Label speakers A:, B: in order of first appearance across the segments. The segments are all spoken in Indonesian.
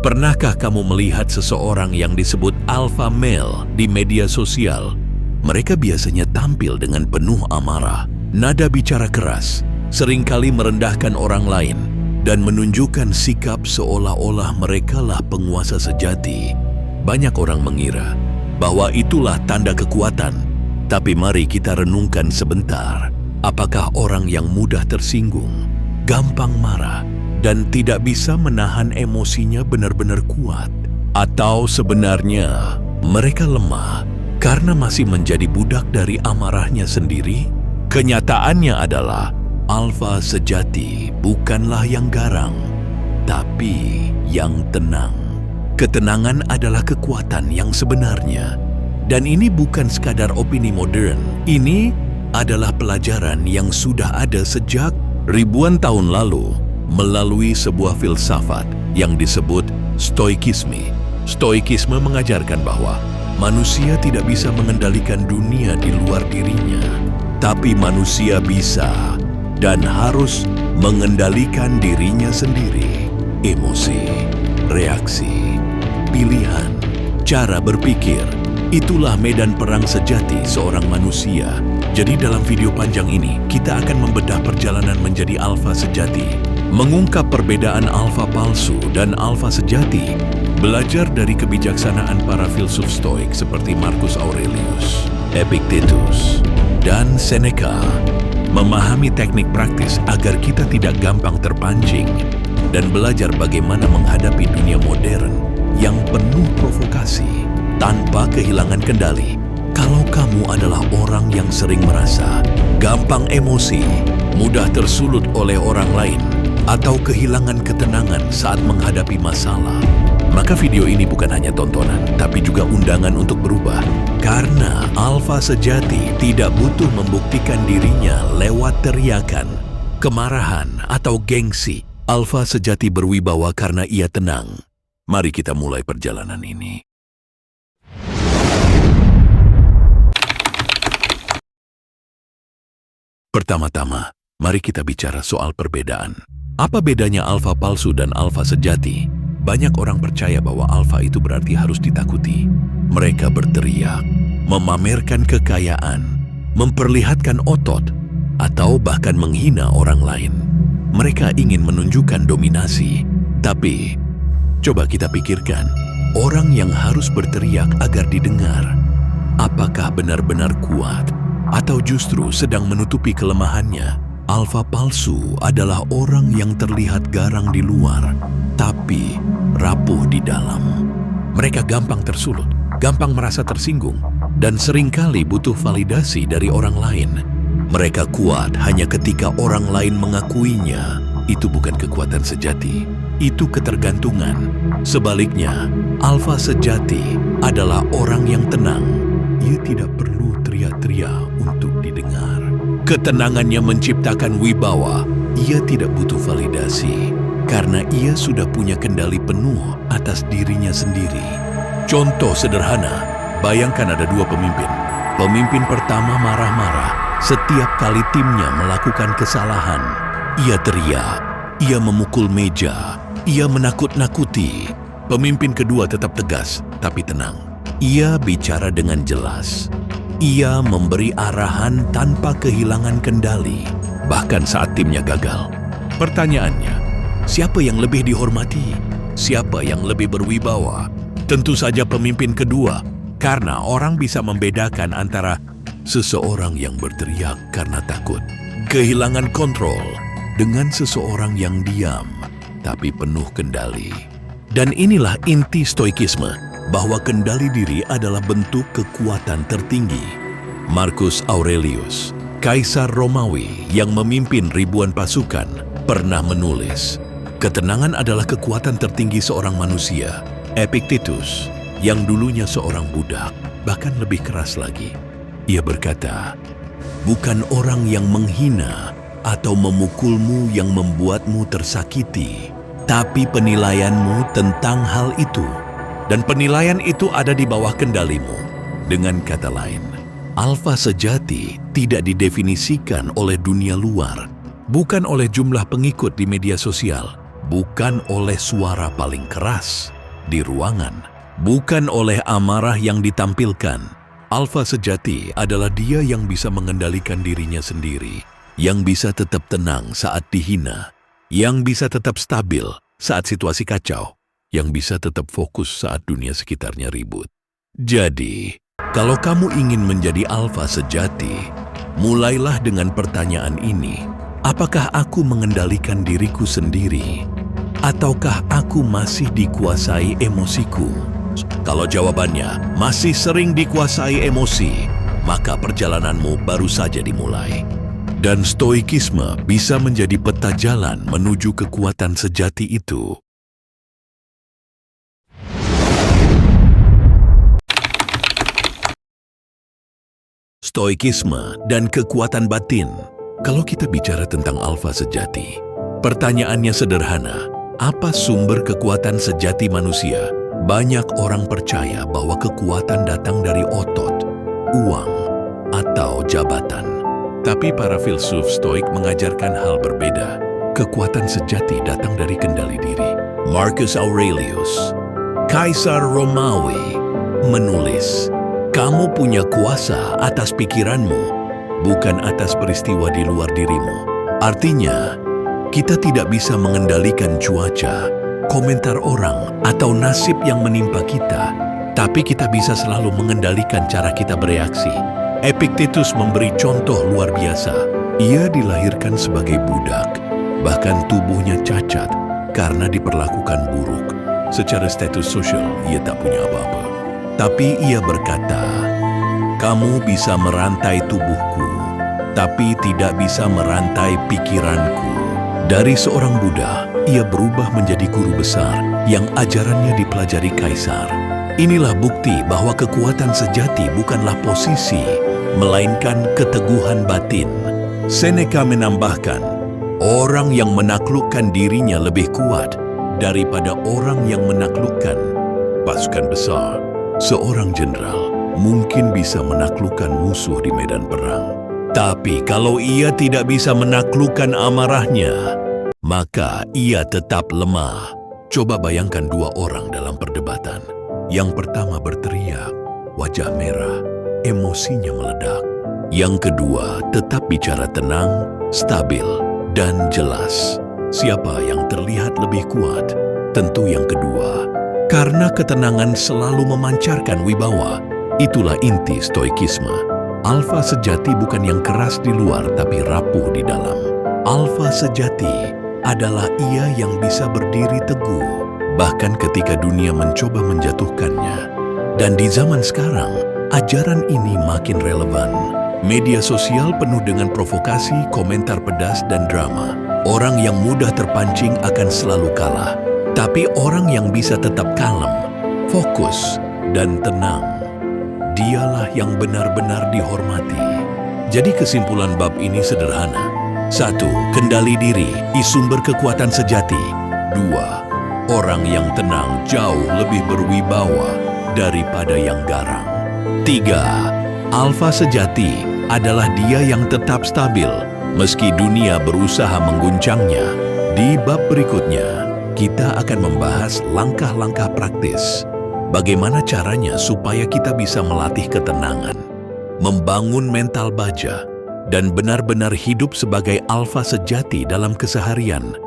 A: Pernahkah kamu melihat seseorang yang disebut alpha male di media sosial? Mereka biasanya tampil dengan penuh amarah, nada bicara keras, seringkali merendahkan orang lain, dan menunjukkan sikap seolah-olah merekalah penguasa sejati. Banyak orang mengira bahwa itulah tanda kekuatan, tapi mari kita renungkan sebentar. Apakah orang yang mudah tersinggung, gampang marah, dan tidak bisa menahan emosinya benar-benar kuat? Atau sebenarnya mereka lemah karena masih menjadi budak dari amarahnya sendiri? Kenyataannya adalah alfa sejati bukanlah yang garang, tapi yang tenang. Ketenangan adalah kekuatan yang sebenarnya. Dan ini bukan sekadar opini modern. Ini adalah pelajaran yang sudah ada sejak ribuan tahun lalu melalui sebuah filsafat yang disebut stoikisme. Stoikisme mengajarkan bahwa manusia tidak bisa mengendalikan dunia di luar dirinya, tapi manusia bisa dan harus mengendalikan dirinya sendiri. Emosi, reaksi, pilihan, cara berpikir, itulah medan perang sejati seorang manusia. Jadi dalam video panjang ini, kita akan membedah perjalanan menjadi alfa sejati, mengungkap perbedaan alfa palsu dan alfa sejati, belajar dari kebijaksanaan para filsuf stoik seperti Marcus Aurelius, Epictetus, dan Seneca, memahami teknik praktis agar kita tidak gampang terpancing, dan belajar bagaimana menghadapi dunia modern yang penuh provokasi tanpa kehilangan kendali. Kalau kamu adalah orang yang sering merasa gampang emosi, mudah tersulut oleh orang lain, atau kehilangan ketenangan saat menghadapi masalah, maka video ini bukan hanya tontonan, tapi juga undangan untuk berubah. Karena alfa sejati tidak butuh membuktikan dirinya lewat teriakan, kemarahan, atau gengsi. Alfa sejati berwibawa karena ia tenang. Mari kita mulai perjalanan ini. Pertama-tama, mari kita bicara soal perbedaan. Apa bedanya alfa palsu dan alfa sejati? Banyak orang percaya bahwa alfa itu berarti harus ditakuti. Mereka berteriak, memamerkan kekayaan, memperlihatkan otot, atau bahkan menghina orang lain. Mereka ingin menunjukkan dominasi. Tapi, coba kita pikirkan, orang yang harus berteriak agar didengar, apakah benar-benar kuat? Atau justru sedang menutupi kelemahannya? Alfa palsu adalah orang yang terlihat garang di luar, tapi rapuh di dalam. Mereka gampang tersulut, gampang merasa tersinggung, dan seringkali butuh validasi dari orang lain. Mereka kuat hanya ketika orang lain mengakuinya. Itu bukan kekuatan sejati, itu ketergantungan. Sebaliknya, alfa sejati adalah orang yang tenang. Ia tidak perlu teriak-teriak untuk didengar. Ketenangannya menciptakan wibawa. Ia tidak butuh validasi, karena ia sudah punya kendali penuh atas dirinya sendiri. Contoh sederhana, bayangkan ada dua pemimpin. Pemimpin pertama marah-marah setiap kali timnya melakukan kesalahan. Ia teriak, ia memukul meja, ia menakut-nakuti. Pemimpin kedua tetap tegas, tapi tenang. Ia bicara dengan jelas. Ia memberi arahan tanpa kehilangan kendali, bahkan saat timnya gagal. Pertanyaannya, siapa yang lebih dihormati? Siapa yang lebih berwibawa? Tentu saja pemimpin kedua, karena orang bisa membedakan antara seseorang yang berteriak karena takut, kehilangan kontrol, dengan seseorang yang diam, tapi penuh kendali. Dan inilah inti stoikisme, bahwa kendali diri adalah bentuk kekuatan tertinggi. Marcus Aurelius, kaisar Romawi yang memimpin ribuan pasukan, pernah menulis, ketenangan adalah kekuatan tertinggi seorang manusia. Epictetus, yang dulunya seorang budak, bahkan lebih keras lagi, ia berkata, bukan orang yang menghina atau memukulmu yang membuatmu tersakiti, tapi penilaianmu tentang hal itu. Dan penilaian itu ada di bawah kendalimu. Dengan kata lain, alfa sejati tidak didefinisikan oleh dunia luar, bukan oleh jumlah pengikut di media sosial, bukan oleh suara paling keras di ruangan, bukan oleh amarah yang ditampilkan. Alfa sejati adalah dia yang bisa mengendalikan dirinya sendiri, yang bisa tetap tenang saat dihina, yang bisa tetap stabil saat situasi kacau, yang bisa tetap fokus saat dunia sekitarnya ribut. Jadi, kalau kamu ingin menjadi alfa sejati, mulailah dengan pertanyaan ini. Apakah aku mengendalikan diriku sendiri? Ataukah aku masih dikuasai emosiku? Kalau jawabannya masih sering dikuasai emosi, maka perjalananmu baru saja dimulai. Dan stoikisme bisa menjadi peta jalan menuju kekuatan sejati itu. Stoikisme dan kekuatan batin. Kalau kita bicara tentang alfa sejati, pertanyaannya sederhana. Apa sumber kekuatan sejati manusia? Banyak orang percaya bahwa kekuatan datang dari otot, uang, atau jabatan. Tapi para filsuf stoik mengajarkan hal berbeda. Kekuatan sejati datang dari kendali diri. Marcus Aurelius, Kaisar Romawi, menulis, "Kamu punya kuasa atas pikiranmu, bukan atas peristiwa di luar dirimu." Artinya, kita tidak bisa mengendalikan cuaca, komentar orang, atau nasib yang menimpa kita. Tapi kita bisa selalu mengendalikan cara kita bereaksi. Epictetus memberi contoh luar biasa. Ia dilahirkan sebagai budak, bahkan tubuhnya cacat karena diperlakukan buruk. Secara status sosial, ia tak punya apa-apa. Tapi ia berkata, "Kamu bisa merantai tubuhku, tapi tidak bisa merantai pikiranku." Dari seorang Buddha, ia berubah menjadi guru besar yang ajarannya dipelajari kaisar. Inilah bukti bahwa kekuatan sejati bukanlah posisi, melainkan keteguhan batin. Seneca menambahkan, orang yang menaklukkan dirinya lebih kuat daripada orang yang menaklukkan pasukan besar. Seorang jenderal mungkin bisa menaklukkan musuh di medan perang. Tapi kalau ia tidak bisa menaklukkan amarahnya, maka ia tetap lemah. Coba bayangkan dua orang dalam perdebatan. Yang pertama berteriak, wajah merah, emosinya meledak. Yang kedua tetap bicara tenang, stabil, dan jelas. Siapa yang terlihat lebih kuat? Tentu yang kedua. Karena ketenangan selalu memancarkan wibawa. Itulah inti stoikisme. Alfa sejati bukan yang keras di luar tapi rapuh di dalam. Alfa sejati adalah ia yang bisa berdiri teguh bahkan ketika dunia mencoba menjatuhkannya. Dan di zaman sekarang, ajaran ini makin relevan. Media sosial penuh dengan provokasi, komentar pedas, dan drama. Orang yang mudah terpancing akan selalu kalah. Tapi orang yang bisa tetap kalem, fokus, dan tenang, dialah yang benar-benar dihormati. Jadi kesimpulan bab ini sederhana. 1. Kendali diri di sumber kekuatan sejati. 2. Orang yang tenang jauh lebih berwibawa daripada yang garang. 3. Alfa sejati adalah dia yang tetap stabil meski dunia berusaha mengguncangnya. Di bab berikutnya, kita akan membahas langkah-langkah praktis. Bagaimana caranya supaya kita bisa melatih ketenangan, membangun mental baja, dan benar-benar hidup sebagai alfa sejati dalam keseharian.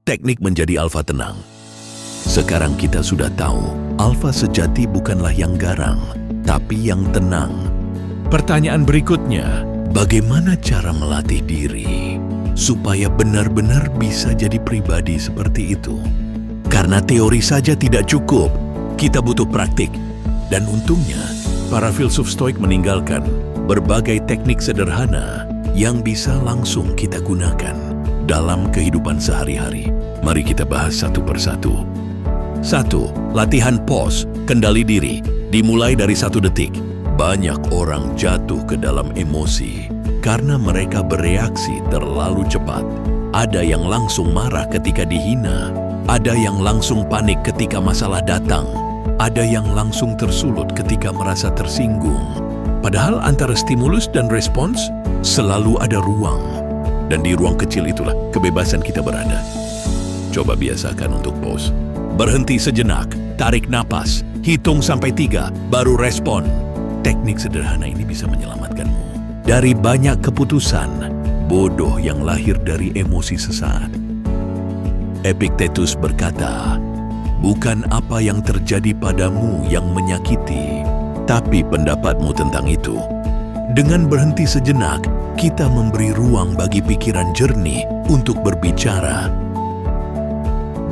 A: Teknik menjadi alfa tenang. Sekarang kita sudah tahu, alfa sejati bukanlah yang garang, tapi yang tenang. Pertanyaan berikutnya, bagaimana cara melatih diri supaya benar-benar bisa jadi pribadi seperti itu? Karena teori saja tidak cukup, kita butuh praktik. Dan untungnya, para filsuf stoik meninggalkan berbagai teknik sederhana yang bisa langsung kita gunakan dalam kehidupan sehari-hari. Mari kita bahas satu persatu. 1. Latihan pause, kendali diri, dimulai dari 1 detik. Banyak orang jatuh ke dalam emosi karena mereka bereaksi terlalu cepat. Ada yang langsung marah ketika dihina, ada yang langsung panik ketika masalah datang, ada yang langsung tersulut ketika merasa tersinggung. Padahal antara stimulus dan respons selalu ada ruang. Dan di ruang kecil itulah kebebasan kita berada. Coba biasakan untuk pause. Berhenti sejenak, tarik napas, hitung sampai 3, baru respon. Teknik sederhana ini bisa menyelamatkanmu dari banyak keputusan bodoh yang lahir dari emosi sesaat. Epictetus berkata, bukan apa yang terjadi padamu yang menyakiti, tapi pendapatmu tentang itu. Dengan berhenti sejenak, kita memberi ruang bagi pikiran jernih untuk berbicara.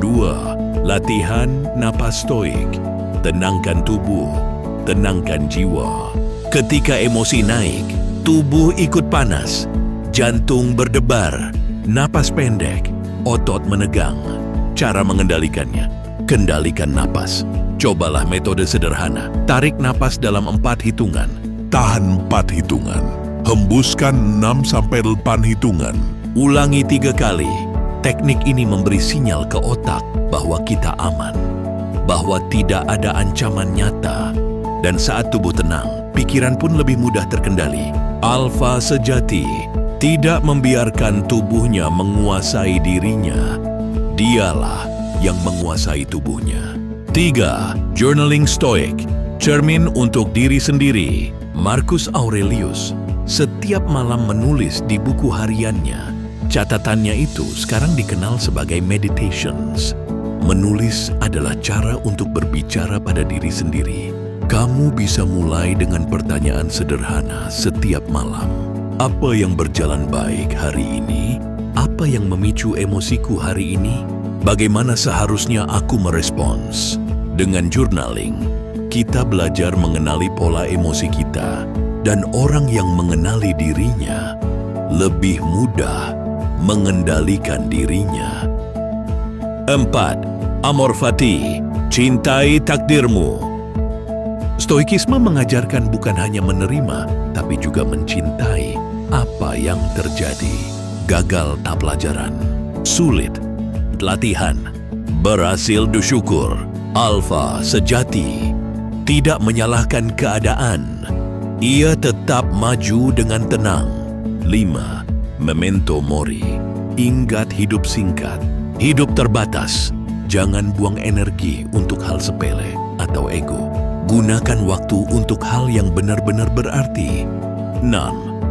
A: 2. Latihan napas stoik. Tenangkan tubuh, tenangkan jiwa. Ketika emosi naik, tubuh ikut panas, jantung berdebar, napas pendek, otot menegang. Cara mengendalikannya, kendalikan napas. Cobalah metode sederhana. Tarik napas dalam 4 hitungan.
B: Tahan 4 hitungan. Hembuskan 6-8 hitungan.
A: Ulangi 3 kali. Teknik ini memberi sinyal ke otak bahwa kita aman, bahwa tidak ada ancaman nyata. Dan saat tubuh tenang, pikiran pun lebih mudah terkendali. Alfa sejati tidak membiarkan tubuhnya menguasai dirinya. Dialah yang menguasai tubuhnya. 3. Journaling stoik. Cermin untuk diri sendiri. Marcus Aurelius setiap malam menulis di buku hariannya. Catatannya itu sekarang dikenal sebagai meditations. Menulis adalah cara untuk berbicara pada diri sendiri. Kamu bisa mulai dengan pertanyaan sederhana setiap malam. Apa yang berjalan baik hari ini? Apa yang memicu emosiku hari ini? Bagaimana seharusnya aku merespons? Dengan journaling, kita belajar mengenali pola emosi kita, dan orang yang mengenali dirinya lebih mudah mengendalikan dirinya. 4. Amor fati, cintai takdirmu. Stoikisme mengajarkan bukan hanya menerima, tapi juga mencintai apa yang terjadi. Gagal tak pelajaran, sulit latihan, berhasil bersyukur. Alfa sejati tidak menyalahkan keadaan. Ia tetap maju dengan tenang. 5. Memento mori. Ingat hidup singkat, hidup terbatas. Jangan buang energi untuk hal sepele atau ego. Gunakan waktu untuk hal yang benar-benar berarti. 6.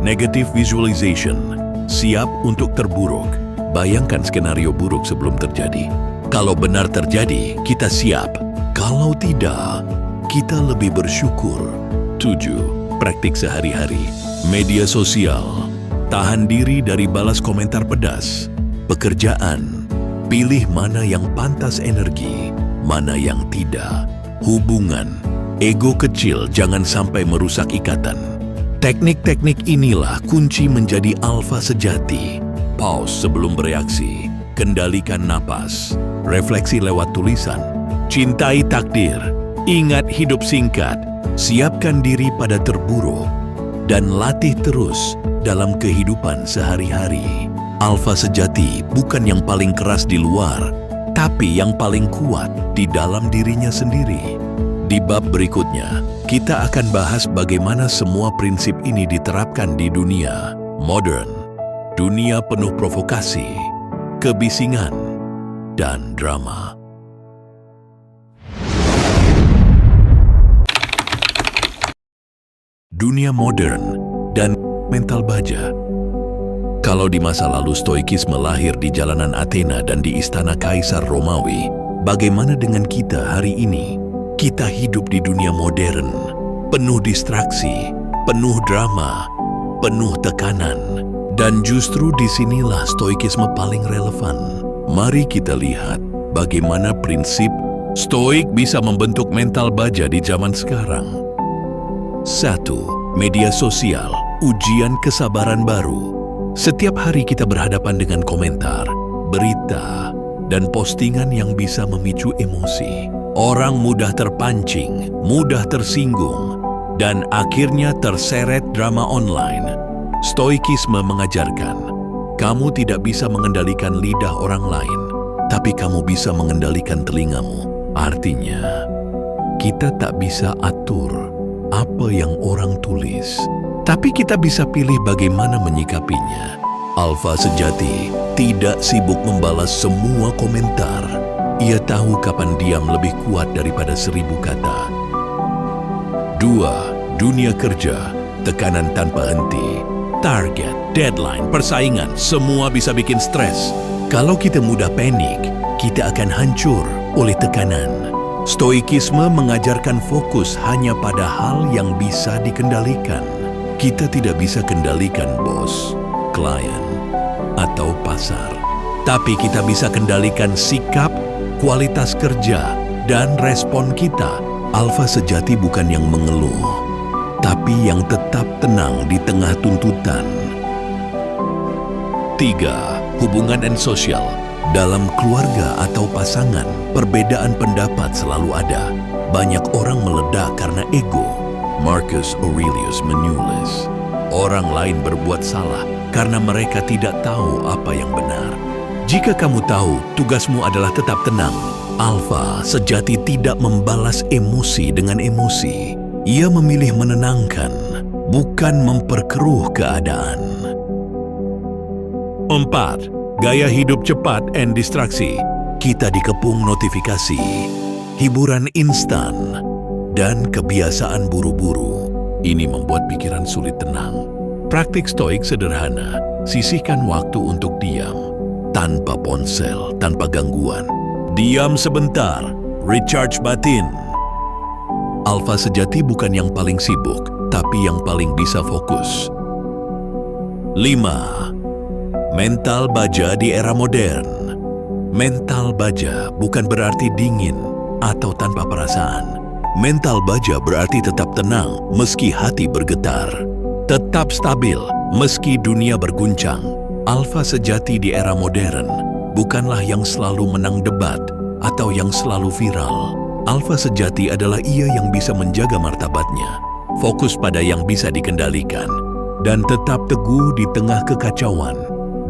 A: Negative visualization. Siap untuk terburuk. Bayangkan skenario buruk sebelum terjadi. Kalau benar terjadi, kita siap. Kalau tidak, kita lebih bersyukur. 7. Praktik sehari-hari. Media sosial. Tahan diri dari balas komentar pedas. Pekerjaan. Pilih mana yang pantas energi, mana yang tidak. Hubungan. Ego kecil jangan sampai merusak ikatan. Teknik-teknik inilah kunci menjadi alfa sejati. Pause sebelum bereaksi. Kendalikan napas. Refleksi lewat tulisan. Cintai takdir. Ingat hidup singkat. Siapkan diri pada terburuk. Dan latih terus dalam kehidupan sehari-hari. Alfa sejati bukan yang paling keras di luar, tapi yang paling kuat di dalam dirinya sendiri. Di bab berikutnya, kita akan bahas bagaimana semua prinsip ini diterapkan di dunia modern. Dunia penuh provokasi, kebisingan, dan drama. Dunia modern dan mental baja. Kalau di masa lalu stoikisme lahir di jalanan Athena dan di istana Kaisar Romawi, bagaimana dengan kita hari ini? Kita hidup di dunia modern, penuh distraksi, penuh drama, penuh tekanan. Dan justru disinilah stoikisme paling relevan. Mari kita lihat bagaimana prinsip stoik bisa membentuk mental baja di zaman sekarang. 1. Media sosial, ujian kesabaran baru. Setiap hari kita berhadapan dengan komentar, berita, dan postingan yang bisa memicu emosi. Orang mudah terpancing, mudah tersinggung, dan akhirnya terseret drama online. Stoikisme mengajarkan, kamu tidak bisa mengendalikan lidah orang lain, tapi kamu bisa mengendalikan telingamu. Artinya, kita tak bisa atur apa yang orang tulis. Tapi kita bisa pilih bagaimana menyikapinya. Alfa sejati tidak sibuk membalas semua komentar. Ia tahu kapan diam lebih kuat daripada 1000 kata. 2. Dunia kerja, tekanan tanpa henti. Target, deadline, persaingan, semua bisa bikin stres. Kalau kita mudah panik, kita akan hancur oleh tekanan. Stoikisme mengajarkan fokus hanya pada hal yang bisa dikendalikan. Kita tidak bisa kendalikan bos, klien, atau pasar. Tapi kita bisa kendalikan sikap, kualitas kerja, dan respon kita. Alfa sejati bukan yang mengeluh, tapi yang tetap tenang di tengah tuntutan. 3. Hubungan dan sosial. Dalam keluarga atau pasangan, perbedaan pendapat selalu ada. Banyak orang meledak karena ego. Marcus Aurelius menulis, orang lain berbuat salah karena mereka tidak tahu apa yang benar. Jika kamu tahu, tugasmu adalah tetap tenang. Alfa sejati tidak membalas emosi dengan emosi. Ia memilih menenangkan, bukan memperkeruh keadaan. 4. Gaya hidup cepat and distraksi. Kita dikepung notifikasi, hiburan instan, dan kebiasaan buru-buru. Ini membuat pikiran sulit tenang. Praktik stoik sederhana, sisihkan waktu untuk diam, tanpa ponsel, tanpa gangguan. Diam sebentar, recharge batin. Alfa sejati bukan yang paling sibuk, tapi yang paling bisa fokus. 5. Mental baja di era modern. Mental baja bukan berarti dingin atau tanpa perasaan. Mental baja berarti tetap tenang meski hati bergetar. Tetap stabil meski dunia berguncang. Alfa sejati di era modern bukanlah yang selalu menang debat atau yang selalu viral. Alfa sejati adalah ia yang bisa menjaga martabatnya, fokus pada yang bisa dikendalikan, dan tetap teguh di tengah kekacauan.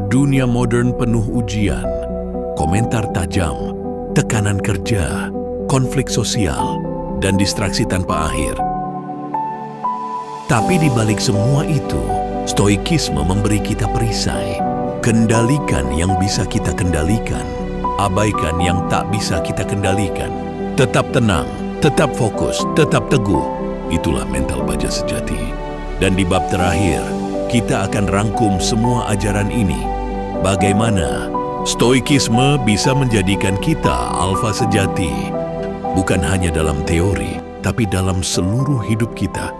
A: Dunia modern penuh ujian, komentar tajam, tekanan kerja, konflik sosial, dan distraksi tanpa akhir. Tapi di balik semua itu, stoikisme memberi kita perisai. Kendalikan yang bisa kita kendalikan, abaikan yang tak bisa kita kendalikan. Tetap tenang, tetap fokus, tetap teguh. Itulah mental baja sejati. Dan di bab terakhir, kita akan rangkum semua ajaran ini. Bagaimana stoikisme bisa menjadikan kita alfa sejati, bukan hanya dalam teori, tapi dalam seluruh hidup kita.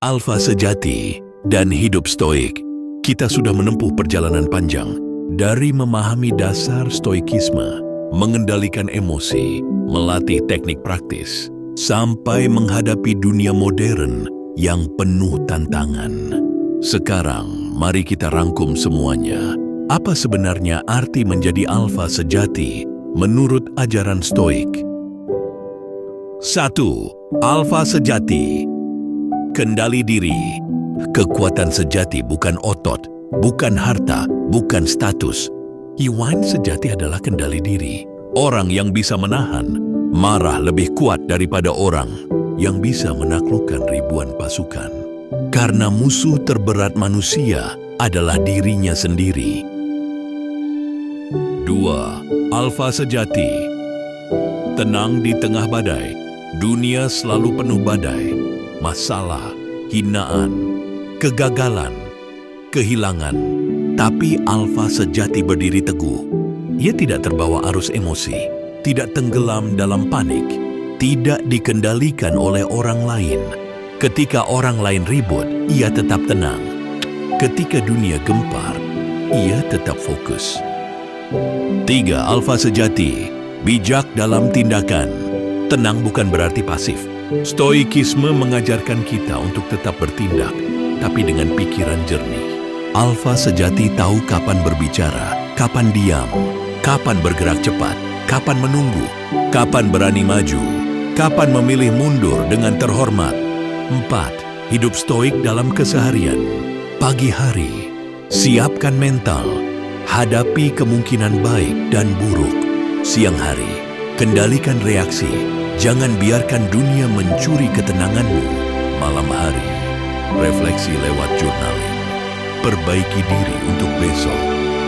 A: Alfa sejati dan hidup stoik. Kita sudah menempuh perjalanan panjang dari memahami dasar stoikisme, mengendalikan emosi, melatih teknik praktis, sampai menghadapi dunia modern yang penuh tantangan. Sekarang, mari kita rangkum semuanya. Apa sebenarnya arti menjadi alfa sejati menurut ajaran stoik? 1. Alfa sejati. Kendali diri. Kekuatan sejati bukan otot, bukan harta, bukan status. Iwan sejati adalah kendali diri. Orang yang bisa menahan marah lebih kuat daripada orang yang bisa menaklukkan ribuan pasukan. Karena musuh terberat manusia adalah dirinya sendiri. 2. Alfa sejati. Tenang di tengah badai. Dunia selalu penuh badai. Masalah, hinaan, kegagalan, kehilangan. Tapi alfa sejati berdiri teguh. Ia tidak terbawa arus emosi, tidak tenggelam dalam panik, tidak dikendalikan oleh orang lain. Ketika orang lain ribut, ia tetap tenang. Ketika dunia gempar, ia tetap fokus. 3. Alfa sejati. Bijak dalam tindakan. Tenang bukan berarti pasif. Stoikisme mengajarkan kita untuk tetap bertindak, tapi dengan pikiran jernih. Alfa sejati tahu kapan berbicara, kapan diam, kapan bergerak cepat, kapan menunggu, kapan berani maju, kapan memilih mundur dengan terhormat. 4. Hidup stoik dalam keseharian. Pagi hari, siapkan mental, hadapi kemungkinan baik dan buruk. Siang hari, kendalikan reaksi. Jangan biarkan dunia mencuri ketenanganmu. Malam hari, refleksi lewat journaling. Perbaiki diri untuk besok.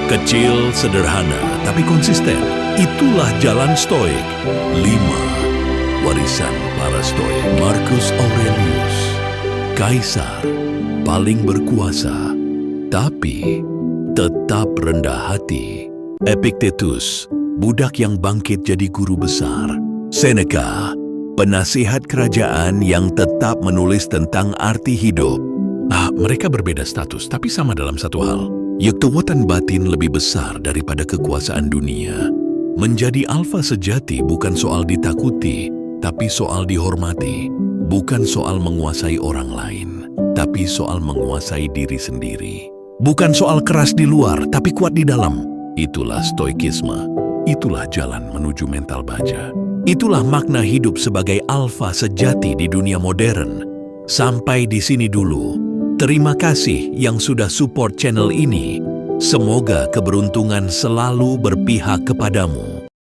A: Kecil, sederhana, tapi konsisten. Itulah jalan stoik. 5. Warisan para stoik. Marcus Aurelius. Kaisar paling berkuasa, tapi tetap rendah hati. Epictetus, budak yang bangkit jadi guru besar. Seneca, penasihat kerajaan yang tetap menulis tentang arti hidup. Mereka berbeda status, tapi sama dalam satu hal. Kekuatan batin lebih besar daripada kekuasaan dunia. Menjadi alfa sejati bukan soal ditakuti, tapi soal dihormati. Bukan soal menguasai orang lain, tapi soal menguasai diri sendiri. Bukan soal keras di luar, tapi kuat di dalam. Itulah stoikisme. Itulah jalan menuju mental baja. Itulah makna hidup sebagai alfa sejati di dunia modern. Sampai di sini dulu. Terima kasih yang sudah support channel ini. Semoga keberuntungan selalu berpihak kepadamu.